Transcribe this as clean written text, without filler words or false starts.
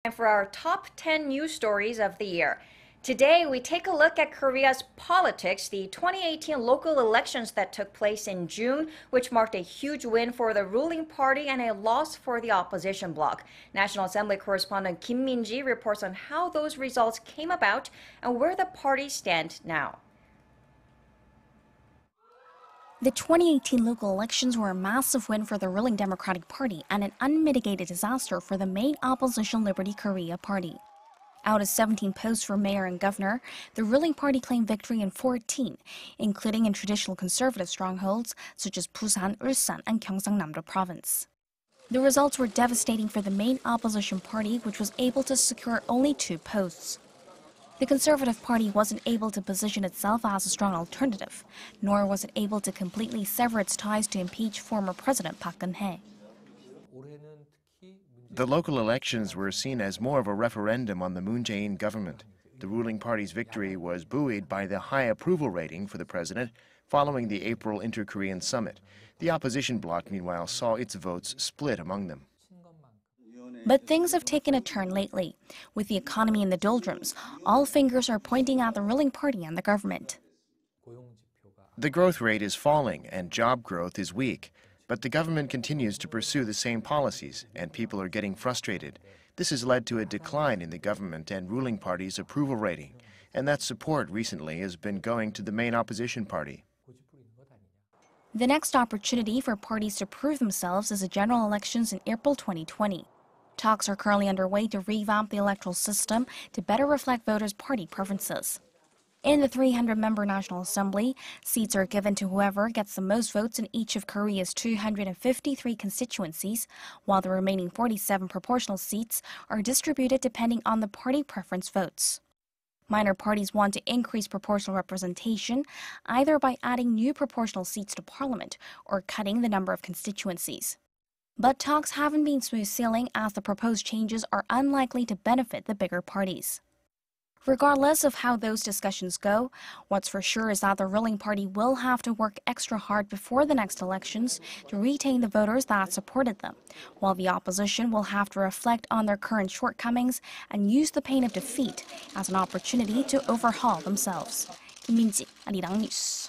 And for our top 10 news stories of the year. Today, we take a look at Korea's politics, the 2018 local elections that took place in June, which marked a huge win for the ruling party and a loss for the opposition bloc. National Assembly correspondent Kim Min-ji reports on how those results came about and where the parties stand now. The 2018 local elections were a massive win for the ruling Democratic Party and an unmitigated disaster for the main opposition Liberty Korea party. Out of 17 posts for mayor and governor, the ruling party claimed victory in 14, including in traditional conservative strongholds such as Busan, Ulsan and Gyeongsangnam-do Province. The results were devastating for the main opposition party, which was able to secure only 2 posts. The Conservative Party wasn't able to position itself as a strong alternative, nor was it able to completely sever its ties to impeach former President Park Geun-hye. The local elections were seen as more of a referendum on the Moon Jae-in government. The ruling party's victory was buoyed by the high approval rating for the president following the April Inter-Korean summit. The opposition bloc, meanwhile, saw its votes split among them. But things have taken a turn lately. With the economy in the doldrums, all fingers are pointing at the ruling party and the government. The growth rate is falling and job growth is weak. But the government continues to pursue the same policies, and people are getting frustrated. This has led to a decline in the government and ruling party's approval rating, and that support recently has been going to the main opposition party. The next opportunity for parties to prove themselves is the general elections in April 2020. Talks are currently underway to revamp the electoral system to better reflect voters' party preferences. In the 300-member National Assembly, seats are given to whoever gets the most votes in each of Korea's 253 constituencies, while the remaining 47 proportional seats are distributed depending on the party preference votes. Minor parties want to increase proportional representation, either by adding new proportional seats to parliament or cutting the number of constituencies. But talks haven't been smooth sailing, as the proposed changes are unlikely to benefit the bigger parties. Regardless of how those discussions go, what's for sure is that the ruling party will have to work extra hard before the next elections to retain the voters that supported them, while the opposition will have to reflect on their current shortcomings and use the pain of defeat as an opportunity to overhaul themselves. Kim Min-ji, Arirang News.